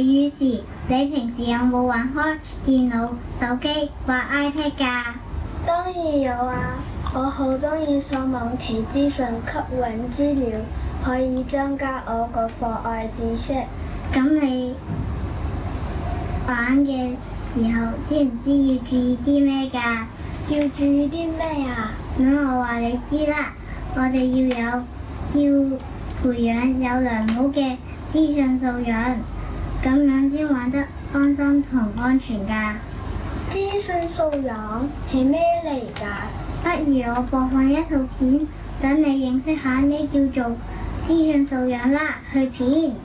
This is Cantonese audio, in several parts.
於是，你平時有冇玩開電腦、手機或 iPad 㗎？當然有啊！我好鍾意上網睇資訊、吸引資料，可以增加我個課外知識。咁你玩嘅時候，知唔知要注意啲咩㗎？要注意啲咩啊？咁我話你知啦，我哋要培養有良好嘅資訊素養，咁樣先玩得安心同安全㗎。資訊素養係咩嚟㗎？不如我播放一套片，等你認識下咩叫做資訊素養啦。去片。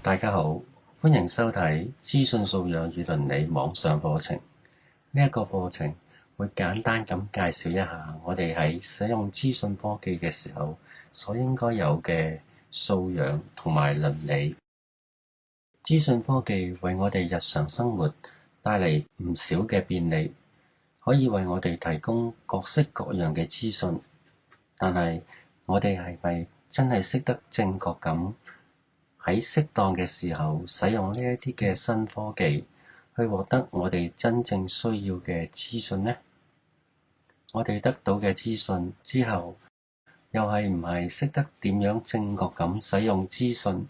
大家好，歡迎收睇資訊素養與倫理網上課程。呢一個課程會簡單咁介紹一下我哋喺使用資訊科技嘅時候所應該有嘅素養同埋倫理。資訊科技為我哋日常生活帶嚟唔少嘅便利，可以為我哋提供各式各樣嘅資訊，但係我哋係咪真係識得正確咁喺適當嘅時候使用呢一啲嘅新科技去獲得我哋真正需要嘅資訊呢？我哋得到嘅資訊之後，又係唔係識得點樣正確咁使用資訊？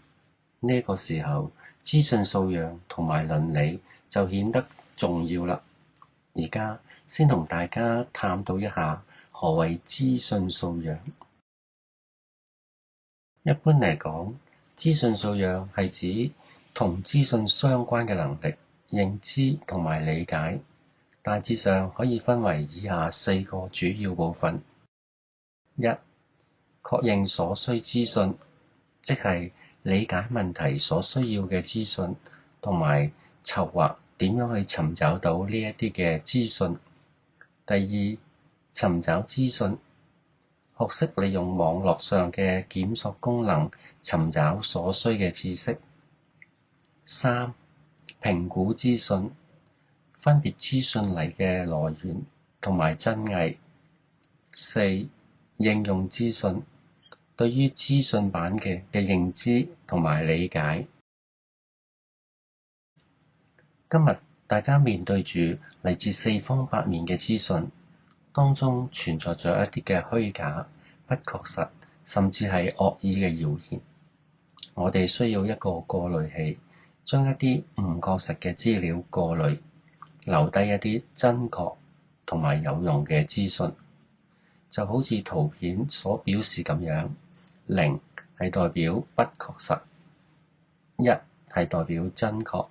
呢個時候，資訊素養同埋倫理就顯得重要啦。而家先同大家探討一下何謂資訊素養。一般嚟講，資訊素養係指同資訊相關嘅能力、認知同埋理解，大致上可以分為以下4個主要部分。一、確認所需資訊，即係理解問題所需要嘅資訊，同埋籌劃點樣去尋找到呢一啲嘅資訊。第二、尋找資訊，學識利用網絡上嘅檢索功能尋找所需嘅知識。3、評估資訊，分別資訊嚟嘅來源同埋真偽。4、應用資訊，對於資訊版嘅認知同埋理解。今日大家面對住嚟自四方八面嘅資訊，當中存在咗一啲嘅虛假、不確實，甚至係惡意嘅謠言。我哋需要一個過濾器，將一啲唔確實嘅資料過濾，留低一啲真確同埋有用嘅資訊。就好似圖片所表示咁樣，0係代表不確實，1係代表真確。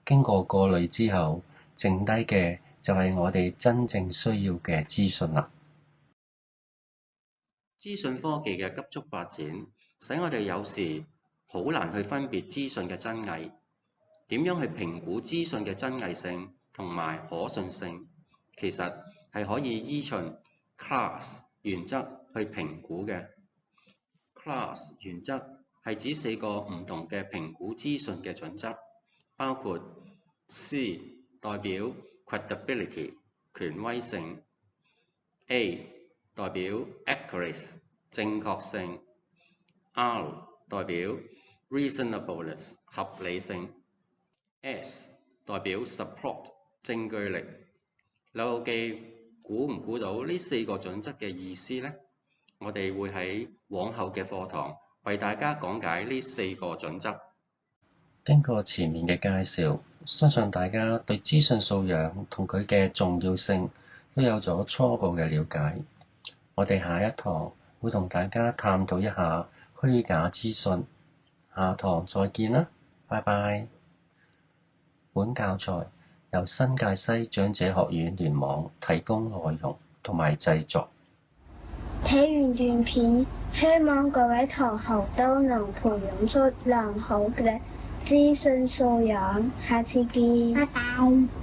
經過過濾之後，剩低嘅就係我哋真正需要嘅資訊啦。資訊科技嘅急速發展，使我哋有時好難去分別資訊嘅真偽。點樣去評估資訊嘅真偽性同埋可信性，其實係可以依循 CLAS 原則去評估嘅。CLAS 原則係指4個唔同嘅評估資訊嘅準則，包括 C 代表 credibility 權威性， A 代表 accuracy 正確性， R 代表 reasonableness 合理性， S 代表 support 證據力。老記估唔估到呢4個準則嘅意思呢？我哋會喺往後嘅課堂為大家講解呢4個準則。經過前面嘅介紹，相信大家對資訊素養同佢嘅重要性都有咗初步嘅了解。我哋下一堂會同大家探討一下虛假資訊。下堂再見啦，拜拜。本教材由新界西長者學院聯網提供內容同埋製作。睇完段片，希望各位同學都能培養出良好嘅資訊素養。下次見，拜拜。